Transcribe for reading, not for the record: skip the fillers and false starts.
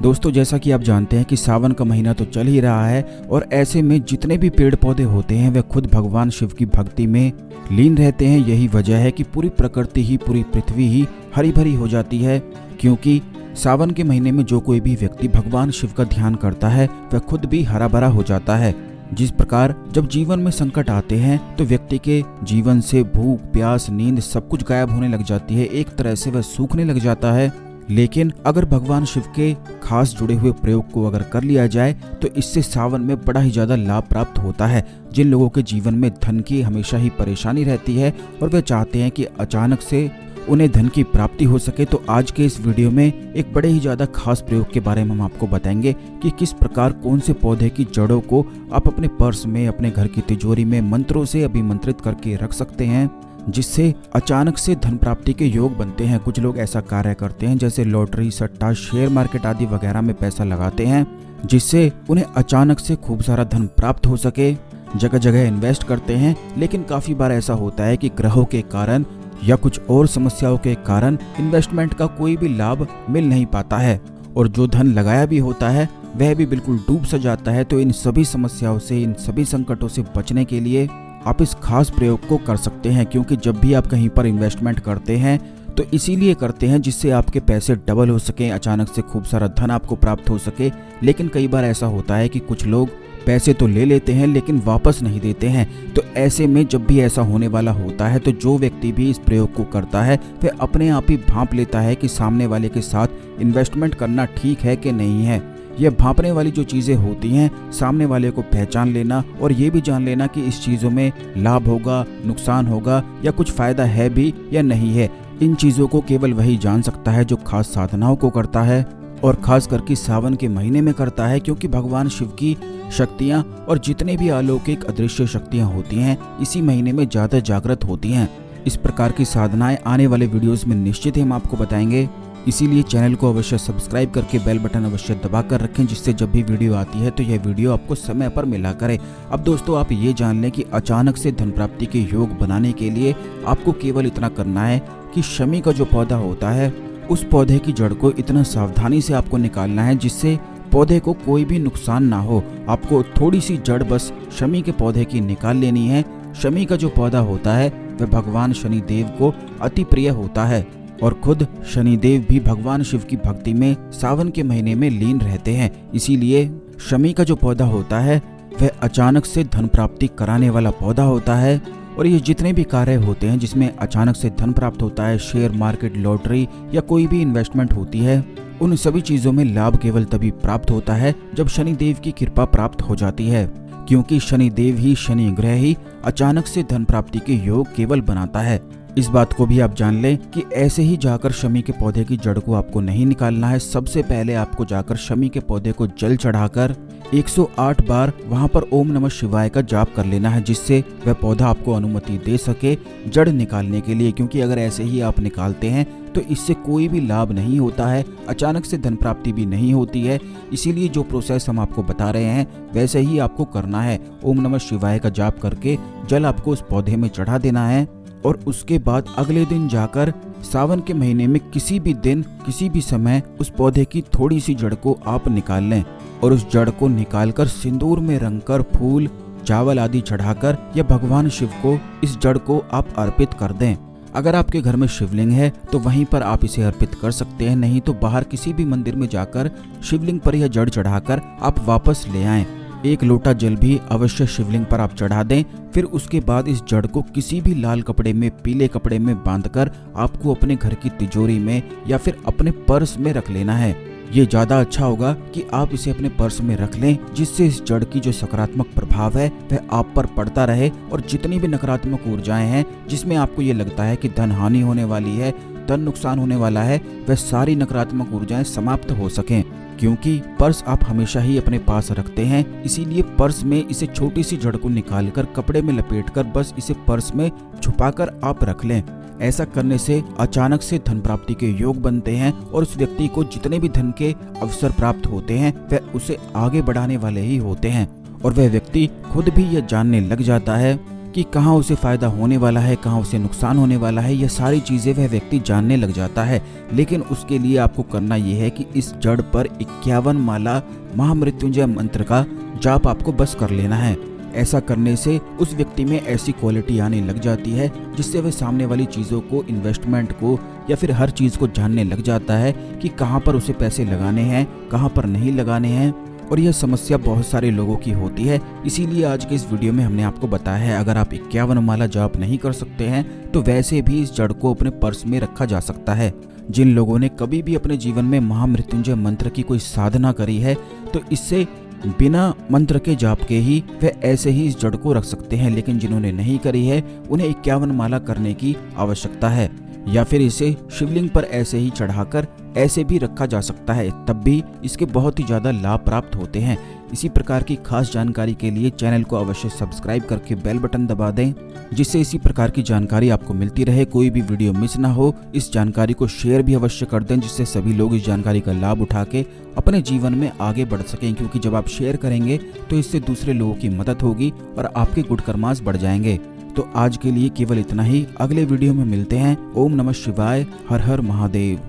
दोस्तों, जैसा कि आप जानते हैं कि सावन का महीना तो चल ही रहा है और ऐसे में जितने भी पेड़ पौधे होते हैं वे खुद भगवान शिव की भक्ति में लीन रहते हैं। यही वजह है कि पूरी प्रकृति ही, पूरी पृथ्वी ही हरी भरी हो जाती है, क्योंकि सावन के महीने में जो कोई भी व्यक्ति भगवान शिव का ध्यान करता है वह खुद भी हरा भरा हो जाता है। जिस प्रकार जब जीवन में संकट आते हैं तो व्यक्ति के जीवन से भूख, प्यास, नींद सब कुछ गायब होने लग जाती है, एक तरह से वह सूखने लग जाता है। लेकिन अगर भगवान शिव के खास जुड़े हुए प्रयोग को अगर कर लिया जाए तो इससे सावन में बड़ा ही ज्यादा लाभ प्राप्त होता है। जिन लोगों के जीवन में धन की हमेशा ही परेशानी रहती है और वे चाहते हैं कि अचानक से उन्हें धन की प्राप्ति हो सके, तो आज के इस वीडियो में एक बड़े ही ज्यादा खास प्रयोग के बारे में हम आपको बताएंगे कि किस प्रकार कौन से पौधे की जड़ों को आप अपने पर्स में, अपने घर की तिजोरी में मंत्रों से अभिमंत्रित करके रख सकते हैं, जिससे अचानक से धन प्राप्ति के योग बनते हैं। कुछ लोग ऐसा कार्य करते हैं जैसे लॉटरी, सट्टा, शेयर मार्केट आदि वगैरह में पैसा लगाते हैं, जिससे उन्हें अचानक से खूब सारा धन प्राप्त हो सके। जगह जगह इन्वेस्ट करते हैं, लेकिन काफी बार ऐसा होता है कि ग्रहों के कारण या कुछ और समस्याओं के कारण इन्वेस्टमेंट का कोई भी लाभ मिल नहीं पाता है और जो धन लगाया भी होता है वह भी बिल्कुल डूब सा जाता है। तो इन सभी समस्याओं से, इन सभी संकटों से बचने के लिए आप इस खास प्रयोग को कर सकते हैं, क्योंकि जब भी आप कहीं पर इन्वेस्टमेंट करते हैं तो इसीलिए करते हैं जिससे आपके पैसे डबल हो सके, अचानक से खूब सारा धन आपको प्राप्त हो सके। लेकिन कई बार ऐसा होता है कि कुछ लोग पैसे तो ले लेते हैं लेकिन वापस नहीं देते हैं। तो ऐसे में जब भी ऐसा होने वाला होता है तो जो व्यक्ति भी इस प्रयोग को करता है वह अपने आप ही भांप लेता है कि सामने वाले के साथ इन्वेस्टमेंट करना ठीक है कि नहीं है। यह भांपने वाली जो चीज़ें होती हैं, सामने वाले को पहचान लेना और ये भी जान लेना कि इस चीज़ों में लाभ होगा, नुकसान होगा या कुछ फ़ायदा है भी या नहीं है। इन चीज़ों को केवल वही जान सकता है जो खास साधनाओं को करता है और खास करके सावन के महीने में करता है, क्योंकि भगवान शिव की शक्तियाँ और जितने भी अलौकिक अदृश्य शक्तियाँ होती हैं इसी महीने में ज़्यादा जागृत होती हैं। इस प्रकार की साधनाएं आने वाले वीडियोस में निश्चित ही हम आपको बताएंगे, इसीलिए चैनल को अवश्य सब्सक्राइब करके बेल बटन अवश्य दबा कर रखें, जिससे जब भी वीडियो आती है तो यह वीडियो आपको समय पर मिला करे। अब दोस्तों, आप ये जान लें कि अचानक से धन प्राप्ति के योग बनाने के लिए आपको केवल इतना करना है कि शमी का जो पौधा होता है उस पौधे की जड़ को इतना सावधानी से आपको निकालना है जिससे पौधे को कोई भी नुकसान ना हो। आपको थोड़ी सी जड़ बस शमी के पौधे की निकाल लेनी है। शमी का जो पौधा होता है वह भगवान शनिदेव को अति प्रिय होता है और खुद शनिदेव भी भगवान शिव की भक्ति में सावन के महीने में लीन रहते हैं। इसीलिए शमी का जो पौधा होता है वह अचानक से धन प्राप्ति कराने वाला पौधा होता है और ये जितने भी कार्य होते हैं जिसमें अचानक से धन प्राप्त होता है, शेयर मार्केट, लॉटरी या कोई भी इन्वेस्टमेंट होती है, उन सभी चीजों में लाभ केवल तभी प्राप्त होता है जब शनिदेव की कृपा प्राप्त हो जाती है, क्योंकि शनिदेव ही, शनि ग्रह ही अचानक से धन प्राप्ति के योग केवल बनाता है। इस बात को भी आप जान लें कि ऐसे ही जाकर शमी के पौधे की जड़ को आपको नहीं निकालना है। सबसे पहले आपको जाकर शमी के पौधे को जल चढ़ाकर 108 बार वहां पर ओम नमः शिवाय का जाप कर लेना है, जिससे वह पौधा आपको अनुमति दे सके जड़ निकालने के लिए। क्योंकि अगर ऐसे ही आप निकालते हैं तो इससे कोई भी लाभ नहीं होता है, अचानक से धन प्राप्ति भी नहीं होती है। इसीलिए जो प्रोसेस हम आपको बता रहे हैं वैसे ही आपको करना है। ओम नमः शिवाय का जाप करके जल आपको उस पौधे में चढ़ा देना है और उसके बाद अगले दिन जाकर सावन के महीने में किसी भी दिन, किसी भी समय उस पौधे की थोड़ी सी जड़ को आप निकाल लें और उस जड़ को निकालकर सिंदूर में रंगकर, फूल, चावल आदि चढ़ाकर या भगवान शिव को इस जड़ को आप अर्पित कर दें। अगर आपके घर में शिवलिंग है तो वहीं पर आप इसे अर्पित कर सकते हैं, नहीं तो बाहर किसी भी मंदिर में जाकर शिवलिंग पर यह जड़ चढ़ाकर आप वापस ले आएं। 1 लोटा जल भी अवश्य शिवलिंग पर आप चढ़ा दें। फिर उसके बाद इस जड़ को किसी भी लाल कपड़े में, पीले कपड़े में बांधकर आपको अपने घर की तिजोरी में या फिर अपने पर्स में रख लेना है। ये ज्यादा अच्छा होगा कि आप इसे अपने पर्स में रख लें, जिससे इस जड़ की जो सकारात्मक प्रभाव है वह आप पर पड़ता रहे और जितनी भी नकारात्मक ऊर्जाएं हैं जिसमें आपको ये लगता है कि धन हानि होने वाली है, धन नुकसान होने वाला है, वह सारी नकारात्मक ऊर्जाएं समाप्त हो सकें। क्योंकि पर्स आप हमेशा ही अपने पास रखते हैं, इसीलिए पर्स में इसे छोटी सी जड़ को निकालकर कपड़े में लपेटकर बस इसे पर्स में छुपाकर आप रख लें। ऐसा करने से अचानक से धन प्राप्ति के योग बनते हैं और उस व्यक्ति को जितने भी धन के अवसर प्राप्त होते हैं वह उसे आगे बढ़ाने वाले ही होते हैं और वह व्यक्ति खुद भी यह जानने लग जाता है कि कहाँ उसे फायदा होने वाला है, कहाँ उसे नुकसान होने वाला है, यह सारी चीजें वह व्यक्ति जानने लग जाता है। लेकिन उसके लिए आपको करना यह है कि इस जड़ पर 51 माला महामृत्युंजय मंत्र का जाप आपको बस कर लेना है। ऐसा करने से उस व्यक्ति में ऐसी क्वालिटी आने लग जाती है जिससे वह सामने वाली चीज़ों को, इन्वेस्टमेंट को या फिर हर चीज़ को जानने लग जाता है कि कहाँ पर उसे पैसे लगाने हैं, कहाँ पर नहीं लगाने हैं। और यह समस्या बहुत सारे लोगों की होती है। इसीलिए आज के इस वीडियो में हमने आपको बताया है, अगर आप 51 माला जाप नहीं कर सकते हैं तो वैसे भी इस जड़ को अपने पर्स में रखा जा सकता है। जिन लोगों ने कभी भी अपने जीवन में महामृत्युंजय मंत्र की कोई साधना करी है तो इससे बिना मंत्र के जाप के ही वे ऐसे ही इस जड़ को रख सकते हैं। लेकिन जिन्होंने नहीं करी है उन्हें 51 माला करने की आवश्यकता है, या फिर इसे शिवलिंग पर ऐसे ही चढ़ाकर ऐसे भी रखा जा सकता है, तब भी इसके बहुत ही ज्यादा लाभ प्राप्त होते हैं। इसी प्रकार की खास जानकारी के लिए चैनल को अवश्य सब्सक्राइब करके बेल बटन दबा दें, जिससे इसी प्रकार की जानकारी आपको मिलती रहे, कोई भी वीडियो मिस ना हो। इस जानकारी को शेयर भी अवश्य कर दें, जिससे सभी लोग इस जानकारी का लाभ उठा के अपने जीवन में आगे बढ़ सकें, क्योंकि जब आप शेयर करेंगे तो इससे दूसरे लोगों की मदद होगी और आपके गुड कर्मास बढ़ जाएंगे। तो आज के लिए केवल इतना ही, अगले वीडियो में मिलते हैं। ओम नमः शिवाय, हर हर महादेव।